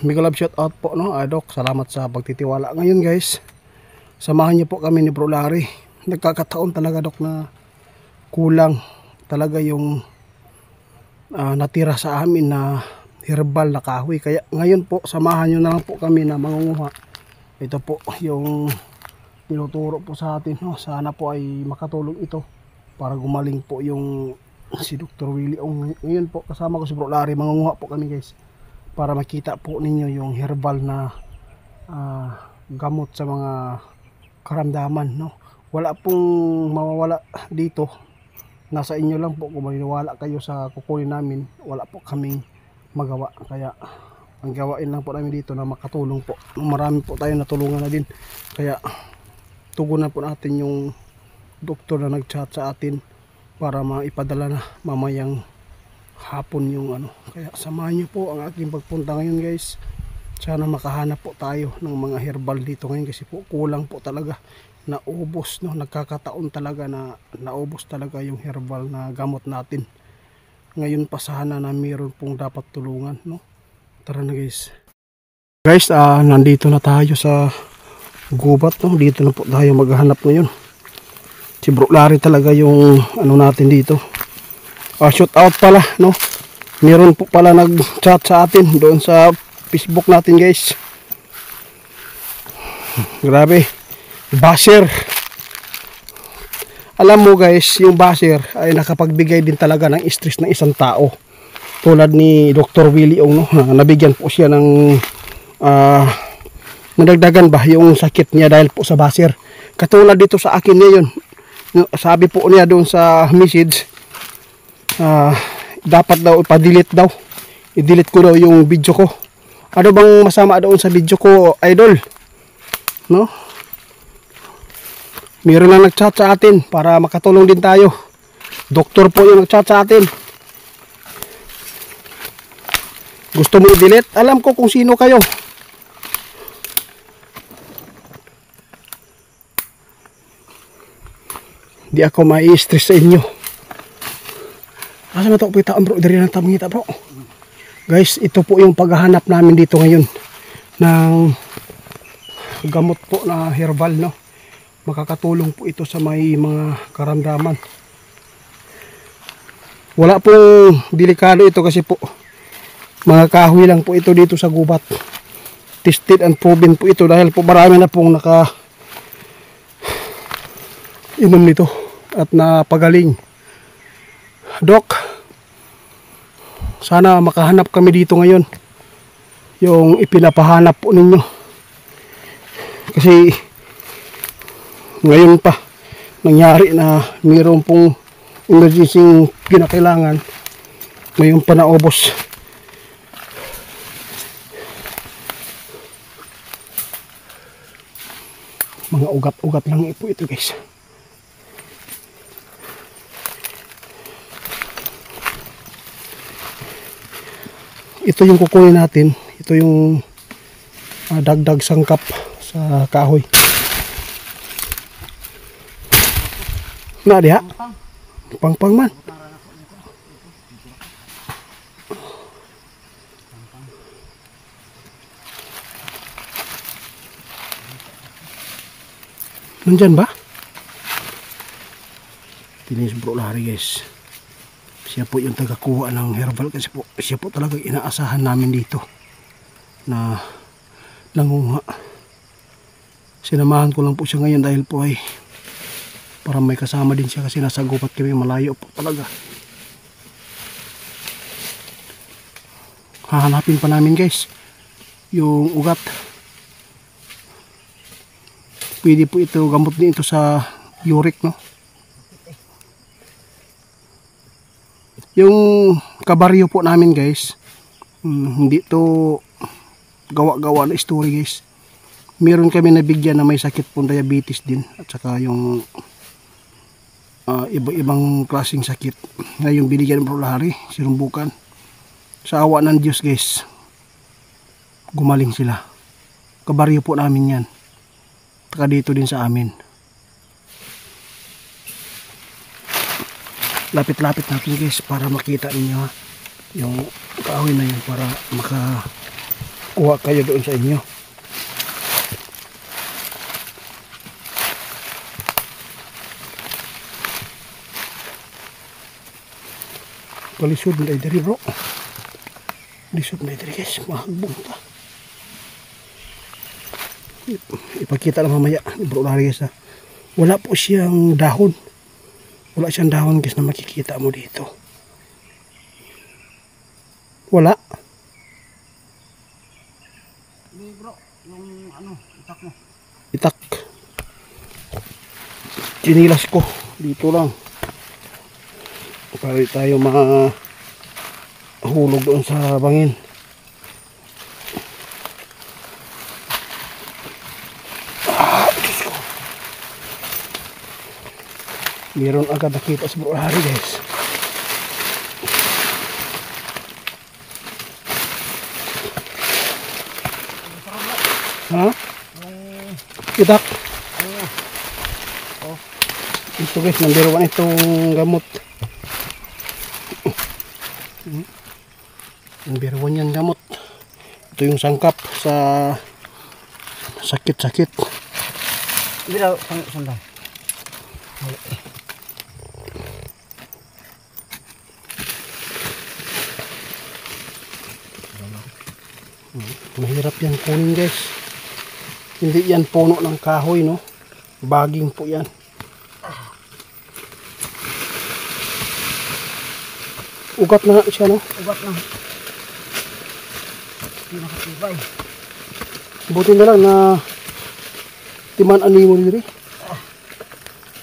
Mega love shout out po, no, Dok. Salamat sa pagtitiwala. Ngayon guys, samahan niyo po kami ni Bro Larry. Nagkakataon talaga, Dok, na kulang talaga yung natira sa amin na herbal na kahoy. Kaya ngayon po, samahan niyo na lang po kami na mangunguha. Ito po yung tinuturo po sa atin, no? Sana po ay makatulong ito para gumaling po yung si Dr. Willie. Ngayon po, kasama ko si Bro Larry, mangunguha po kami guys, para makita po ninyo yung herbal na gamot sa mga karamdaman, no? Wala pong mawawala dito, nasa inyo lang po kung maniwala kayo sa kukunin namin. Wala po kaming magawa, kaya ang gawain lang po namin dito na makatulong po. Marami po tayo natulungan na din, kaya tugunan po natin yung doktor na nag-chat sa atin para maipadala na mamayang hapon yung ano. Kaya samahan niyo po ang aking pagpunta ngayon guys. Sana makahanap po tayo ng mga herbal dito ngayon, kasi po kulang po talaga, naubos, no? Nagkakataon talaga na naubos talaga yung herbal na gamot natin. Ngayon pa sana na mayroon pong dapat tulungan, no? Tara na guys. Guys, nandito na tayo sa gubat, no? Dito na po tayo maghahanap ngayon. Si Bro Larry talaga yung ano natin dito. Shout out pala, no? Meron po pala nag-chat sa atin doon sa Facebook natin guys. Grabe, basher. Alam mo guys, yung basher ay nakapagbigay din talaga ng stress ng isang tao. Tulad ni Dr. Willie Ong, no? Nabigyan po siya ng nadagdagan ba yung sakit niya dahil po sa basher. Katulad dito sa akin ngayon, sabi po niya doon sa message, dapat daw ipa-delete daw. I-delete ko daw yung video ko. Ano bang masama doon sa video ko, idol? No? Meron lang nag-chat sa atin para makatulong din tayo. Doktor po yung nag-chat sa atin. Gusto mo i-delete? Alam ko kung sino kayo. Di ako mai-stress sa inyo. Asa na ito? Pita bro, dari lang tamangita bro. Guys, ito po yung paghahanap namin dito ngayon ng gamot po na herbal, no? Makakatulong po ito sa may mga karamdaman. Wala pong delikado ito kasi po mga kahoy lang po ito dito sa gubat. Tested and proven po ito dahil po marami na pong naka inom nito at napagaling. Dok, sana makahanap kami dito ngayon yung ipinapahanap po ninyo, kasi ngayon pa nangyari na mayroon pong emergency kinakailangan, ngayon pa naubos. Mga ugat-ugat lang po ito guys. Ito yung kukunin natin. Ito yung dagdag sangkap sa kahoy. Na diha? Pangpang man. Nandyan ba? Tinis Bro Larry guys. Siya po yung tagakuha ng herbal, kasi po siya po talaga inaasahan namin dito na nangunguha. Sinamahan ko lang po siya ngayon dahil po ay para may kasama din siya, kasi nasa gubat kami, malayo po talaga. Hahanapin pa namin guys yung ugat. Pwede po ito, gamot din ito sa uric, no? Yung kabaryo po namin guys, hindi to gawa-gawa na story guys. Meron kami nabigyan na may sakit pong diabetes din, at saka yung iba-ibang klaseng sakit. Ngayon binigyan ng Bro Larry, sinumbukan. Sa awa ng Diyos guys, gumaling sila. Kabaryo po namin yan. Taka dito din sa amin. Lapit-lapit natin guys para makita ninyo yung kahoy na yun, para kuha kayo doon sa inyo. Palisod na diri bro. Lisod na diri guys, mahagbong ta. Ipakita lang mamaya ni Bro Larry guys ha. Wala po siyang dahon. Wala siyang dahon guys na makikita mo dito. Wala. Bro, yung ano, itak mo. Itak. Chinilas ko. Dito lang. Para tayo mahulog doon sa bangin. Diyos ko. Meron agad nakita sa Bro Larry guys. Ha? Itak. Ito guys, nandiruan itong gamot. Nandiruan yan gamot. Ito yung sangkap sa sakit-sakit. Bila, sandal. Mahirap yan kunin guys. Hindi yan puno ng kahoy, no? Baging po yan. Ugat na siya, no? Ugat na. Hindi nakatibay. Buti na lang na timan ano mo dito.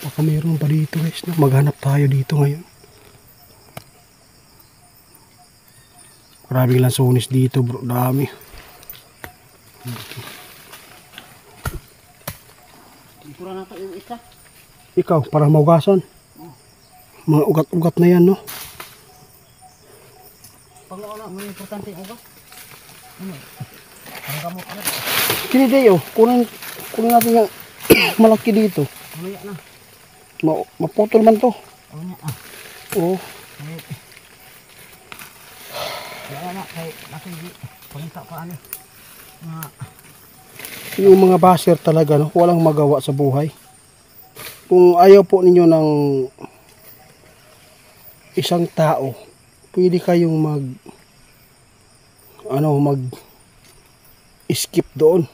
Baka mayroon pa dito guys, no? Maghanap tayo dito ngayon. Maraming lansones dito bro, dami. Tura na ito yung isa. Ikaw, para maugasan. Mga ugat-ugat na yan, no? Pag ano, may importante yung ugat. Ang gamot ano. Kini Deo, kunin natin yung malaki dito. Mamaya na. Maputol man to. Mamaya ah. Oo. Kaya na, kay nakindi. Pagkita pa ano. Yung mga baser talaga, no? Walang magawa sa buhay. Kung ayaw po ninyo ng isang tao, pwede kayong mag skip doon.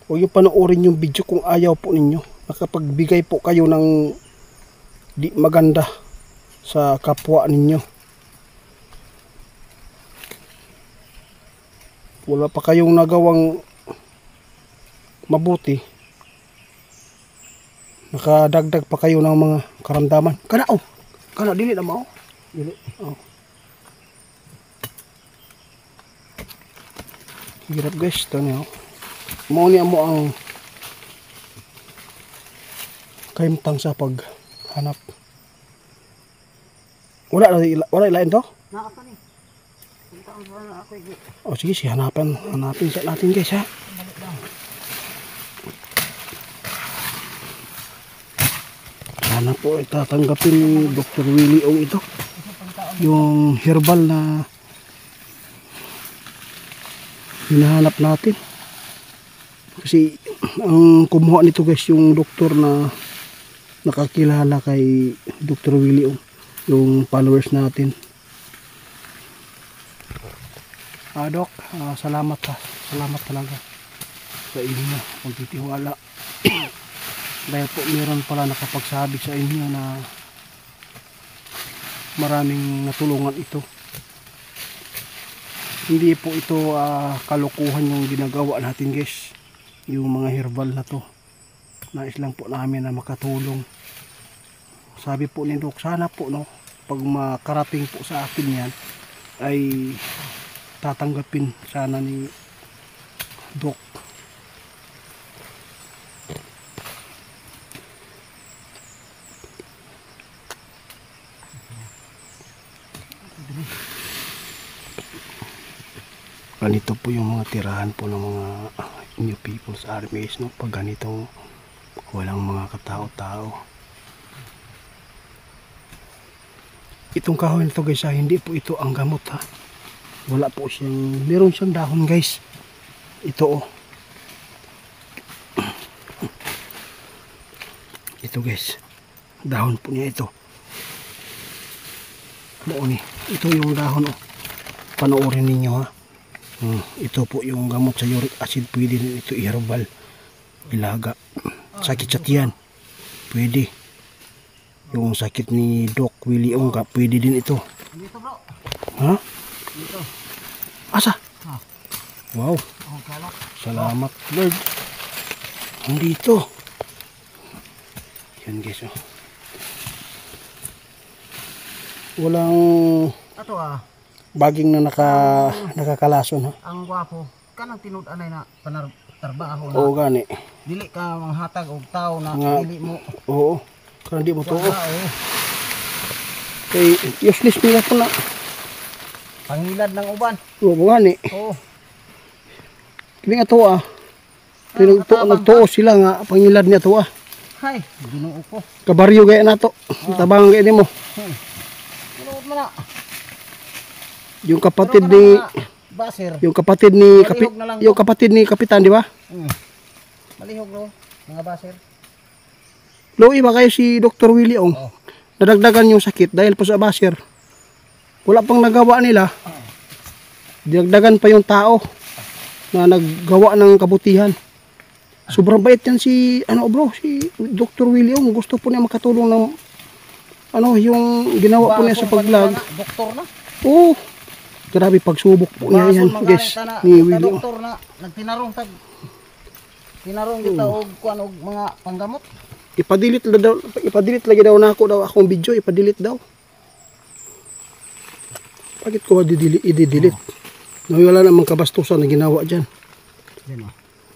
Huwag yung panoorin yung video kung ayaw po ninyo. Nakapagbigay po kayo ng di maganda sa kapwa ninyo. Wala pa kayong nagawang mabuti, nakadagdag pa kayo ng mga karamdaman. Kana dili na mao. Dili. Oh. Hirap guys, ito niyo. Mao ni amo ang kaimtang sa paghanap. Wala ilain to? Nakapa ni. Punta ang na akoigi. O sige, hanapin sa natin guys ha. Sana po itatanggapin ni Dr. Willie Ong ito. Yung herbal na hinahanap natin. Kasi ang kumuha nito guys yung doktor na nakakilala kay Dr. Willie Ong. Yung followers natin. Dok, salamat ha. Salamat talaga sa inyo pagtitiwala. Dahil po meron pala nakapagsabi sa inyo na maraming natulungan ito. Hindi po ito kalukuhan yung ginagawa natin guys. Yung mga herbal na to. Nais lang po namin na makatulong. Sabi po ni Dok, sana po no, pag makarating po sa akin yan ay tatanggapin sana ni Dok. Ganito po yung mga tirahan po ng mga New People's Armies, no? Pag ganitong walang mga katao-tao. Itong kahoy nito guys, hindi po ito ang gamot ha. Wala po siyang, meron siyang dahon guys. Ito oh. Ito guys. Dahon po niya ito. Oo ni. Ito yung dahon oh. Panoorin ninyo ha. Ito po yung gamot sa uric acid. Pwede din ito i-herbal. Ilaga. Sakit sa tiyan. Pwede. Yung sakit ni Doc Willie Ongga. Pwede din ito. Dito bro. Ha? Dito. Asa? Ha. Wow. Oh, kalak. Salamat Lord. Andito. Yan guys oh. Walang Ato baging na nakakalason ha. ang gwapo. Kanang tinud-anay na panarbaho na. Oo gani. Dili ka manghatag og tao na dili mo. Oo. Kana di mo to. Oo. Kay useless nila po na. Pangilad ng uban. Oo gani. Oo. Kini ato nagtuo sila nga pangilad niya to Hay, Ginoo ko. Kabaryo gaya nato. Tabang gaya nimo. Ginoo mo na. Yung kapatid ni Basir. yung kapatid ni kapitan, di ba? Malihog no, mga Basir. Loy ba kayo si Dr. Willie Ong? Oh. Nadagdagan yung sakit dahil po sa basir. Wala pang nagawa nila. Dinagdagan pa yung tao na naggawa ng kabutihan. Sobrang bait yan si si Dr. Willie Ong. Gusto po niya makatulong ng yung ginawa po niya sa pag-vlog. Doktor na. Oo. Grabe pagsubok po niya yan, guys. Ni Willie Ong. Doktor na nagtinarong kita og kuan og mga panggamot. Ipadilit lagi daw nako daw akong video, ipadilit daw. Bakit ko i-delete? Wala namang kabastusan na ginawa diyan.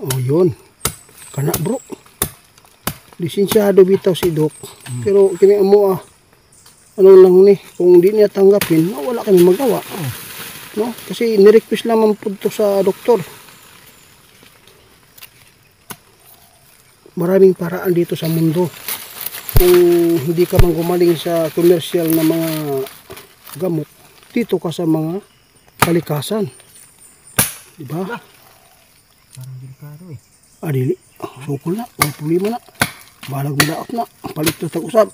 Oh, yun. Kana bro. Lisensyado bitaw si Doc. Pero kini mo lang ni, kung di niya tanggapin, wala kami magawa. No? Kasi ni-request lang po to sa doktor. Maraming paraan dito sa mundo. Kung hindi ka man gumaling sa commercial na mga gamot, dito ka sa mga kalikasan. Diba? Parang delikado eh. Dili. Sukol na. May problema na. Balag milaot na. Palit na tag-usap.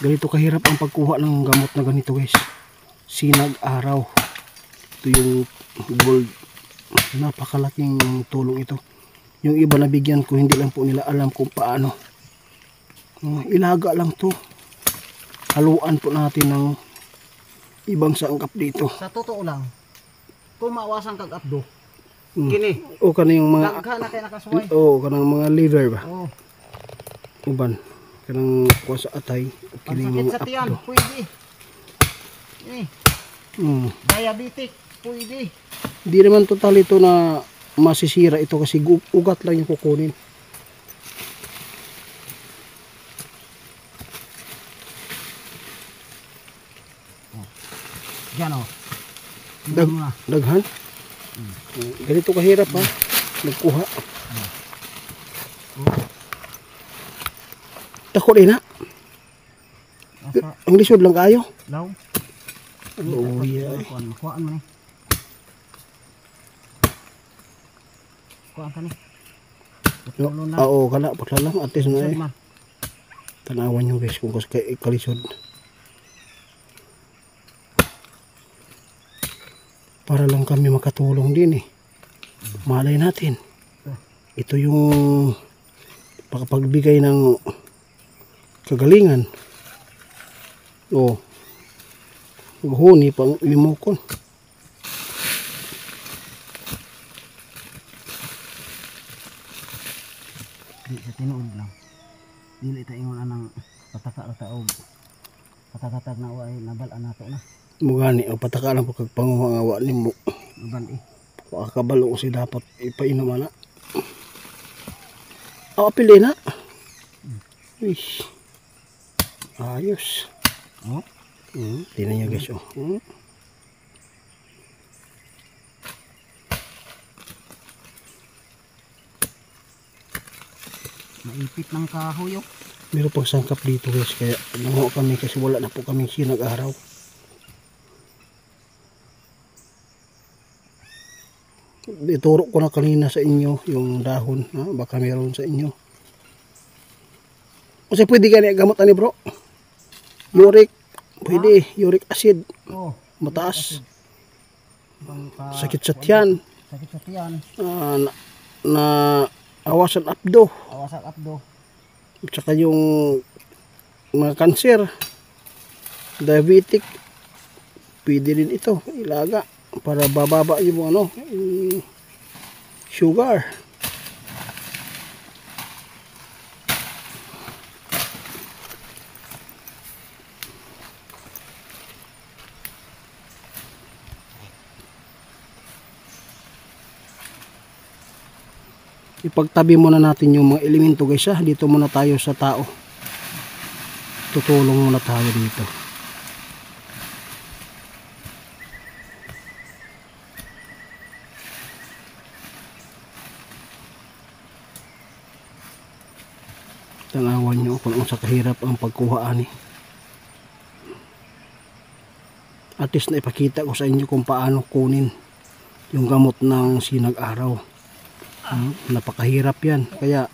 Ganito kahirap ang pagkuha ng gamot na ganito guys. Sinag araw. Ito yung gold. Napakalaking tulong ito. Yung iba nabigyan ko, hindi lang po nila alam kung paano. Ilaga lang to. Haluan po natin ng ibang sangkap dito. Sa totoo lang, kung mawasan kag abdo, kini. O kanang mga Daghan na kay nakasuway. o kanang mga liver ba. Oh. Uban kanang kuha sa atay. Kini Pansakit mga sa tiyan, apdo. pwede. Diabetic, pwede. Di naman total ito na masisira ito kasi ugat lang yung kukunin. Yan o. Daghan. Ganito kahirap ha. Nagkuha. Tako din ha. Ang lisod lang kayo. Law. Oh yeah. Kuhaan mo ni. Kuhaan ka ni. Putulon na. Oo, kana putla lang at least na eh. Man. Tanawan nyo guys kung kas kay kalisod. Para lang kami makatulong din eh. Malay natin. Ito yung pagbigay ng kagalingan. O huni pang limukon. Di sa tinuod lang. Dili ta ingon anang pataka ta og patakatag na way nabalan nato na. Mugani o pataka lang po kag panguhawa nimo. Naban eh. Pakabalo ko si dapat ipainom na. Pili na. Ish. Ayos. Oh. Tingnan niyo guys oh. Maipit ng kahoy oh. Meron pang sangkap dito guys kaya nanguha kami kasi wala na po kaming sinag-araw. Ituro ko na kanina sa inyo yung dahon. Baka meron sa inyo. Kasi pwede ka niya gamot ani bro. Uric. Pwede. Uric acid. Oh, Mataas. pangka Sakit sa tiyan. sakit sa tiyan, Na awasan abdo. awasak abdo. At saka yung mga kanser. Diabetic. Pwede rin ito. Ilaga. Para bababa yung ano. Yung sugar. Ipagtabi muna natin yung mga elemento guys ha. Dito muna tayo sa tao. Tutulong muna tayo dito. Tanawan nyo kung sa kahirap ang pagkuha ani. At least na ipakita ko sa inyo kung paano kunin yung gamot ng sinag araw. Napakahirap yan. Kaya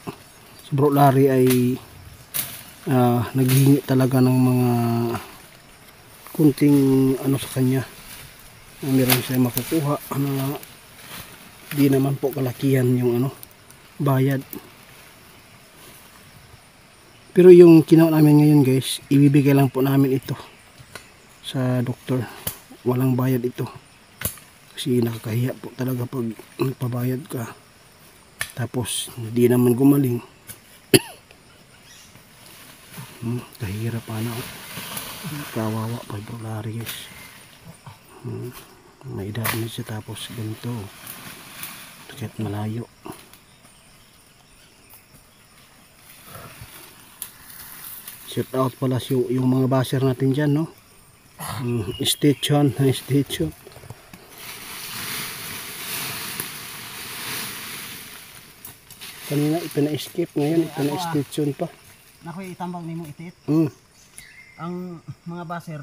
si Bro Larry ay naghihingi talaga ng mga kunting ano sa kanya. Meron siya makukuha na di naman po kalakihan yung ano bayad. Pero yung kinuha namin ngayon guys, ibibigay lang po namin ito sa doktor. Walang bayad ito. Kasi nakakahiya po talaga pag nagpabayad ka. Tapos hindi naman gumaling. Kahirap ano. Kawawa pa Bro Larry guys. May edad na siya tapos ganito. Kahit malayo. Shout out pala yung mga baser natin dyan, no? Station. Kanina ipina-escape, ngayon ipina-station pa. Nakoy itambang nimo itit. Ang mga baser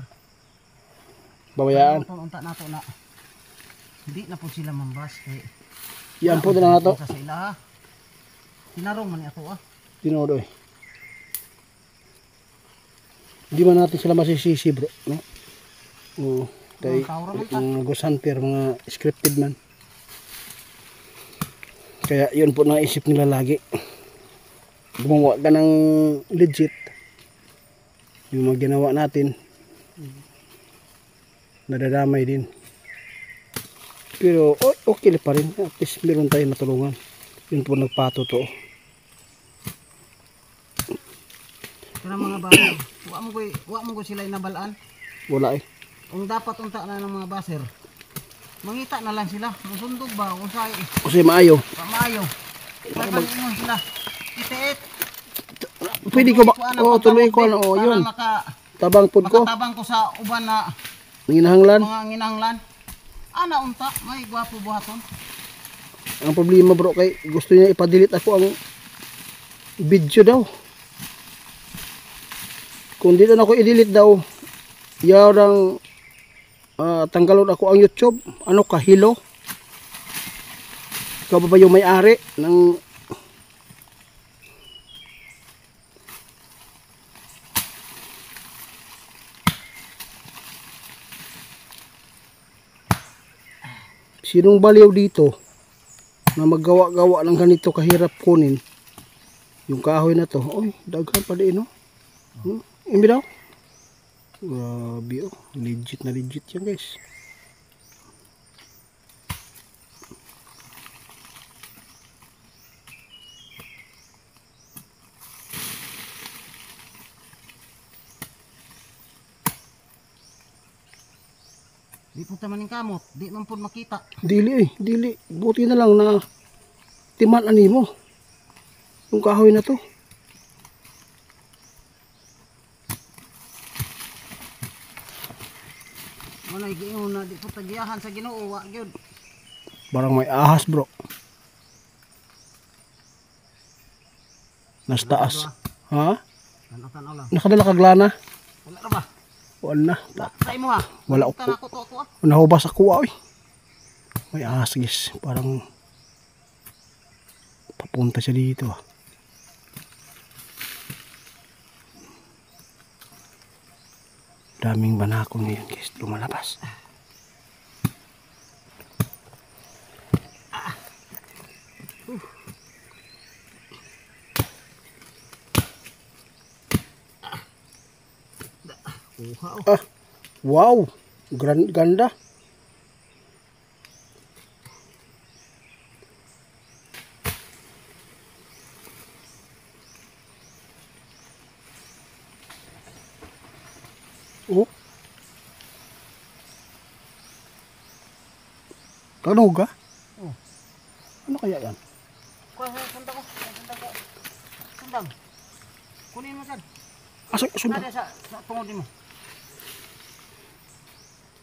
Babayaan. unta nato na hindi na po sila mambas kay Yan po na nato. sa ila. Tinarong man ni ato Tinodo eh. Hindi man natin sila masisisi bro, no? Tayo, mga ghost hunter, mga scripted man. Kaya yun po naisip nila lagi. Gumawa ka ng legit. Yung mga ginawa natin, nadadamay din. Pero okay pa rin. At least meron tayong natulungan. Yun po nagpatuto. Kana mga baser, wa mo ko sila inabalaan. Wala eh. Kung dapat unta na ng mga baser, mangita na lang sila. Musundog ba? Usay. Kasi maayo. Pamayo. Pagpag-ingon sila. Itiit. Pwede ko ba? Tuloy ko. Yun. Tabang pod ko. Makatabang ko sa uban na Nginahanglan. mga nginahanglan. Ana unta, may gwapo buhaton. Ang problema bro kay gusto niya ipa-delete ako ang video daw. Kung dito na ako i-delete daw, yarang tanggalon ako ang YouTube. Ano ka, Hilo? Ikaw ba yung may-ari ng sinong baliw dito na maggawa-gawa ng ganito kahirap kunin yung kahoy na to? Oy, daghan pa din, no? Imbi daw. Grabe, legit na legit yan guys. Di po taman ng kamot, di man po makita. Dili. Buti na lang na timan animo yung kahoy na to. Manay giingon na di po tagiyahan sa Ginoo wa gyud. Barang may ahas bro. Nas taas. Ha? Tanaw lang. Nakadala kag lana? Wala ra ba? Wala na. Sa imo ha. Wala Tanaw ko to. Nahubas ako oy. May ahas guys. Parang papunta siya dito ah. Daming banako ngayon guys. Lumalabas. Kuha oh. Ah, wow. Ganda. Oh. Kanog ka? Oh. Ano kaya yan? Kuha sa sandang ko. Sandang. Kunin mo dyan. Sundang. Nada sa tungod mo.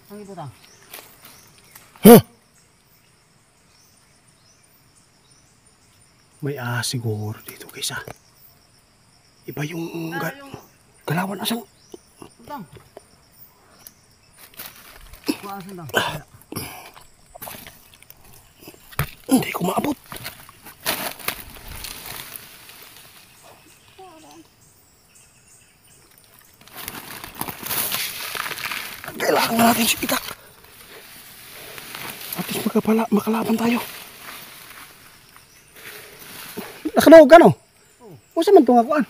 Ang ibutang. Huh? May ahas siguro dito guys ah. Iba yung galawan asang. Sandang. Kuha ang sandang. Hindi ko maabot. Kailangan natin si Itak. At least makalaban tayo. Nakanaog ka no? O sa man itong akuan?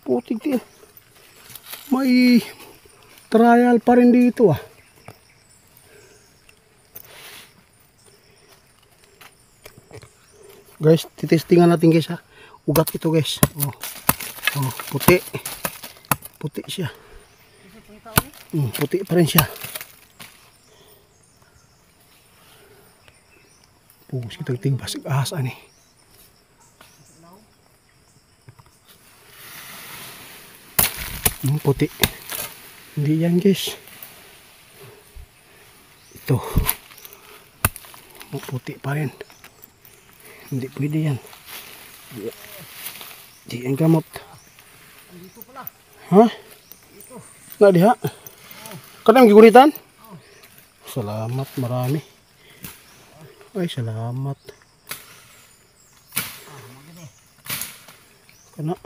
Putik din. May trial pa rin dito ah. Guys, titestingan natin guys ha. Ugat ito guys. Oh. Oh, puti. Puti siya. Puti pa rin siya. Pugos kitang tigbas ahas ani. Puti. Hindi yan guys. Ito. Puti pa rin. Hindi pwede yan. Di yan gamot. Dito pala. Ha? Dito. Na diha? Kanang gigunitan? Salamat, marami. Ay, salamat. Kana.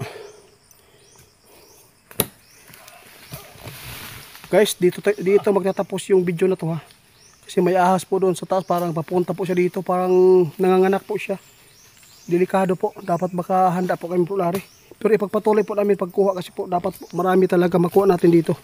Guys, dito magtatapos yung video na to ha. Kasi may ahas po doon sa taas, parang papunta po siya dito, parang nanganganak po siya. Delikado po, dapat makahanda po kami po lari. Pero ipagpatuloy po namin pagkuha kasi po dapat marami talaga makuha natin dito.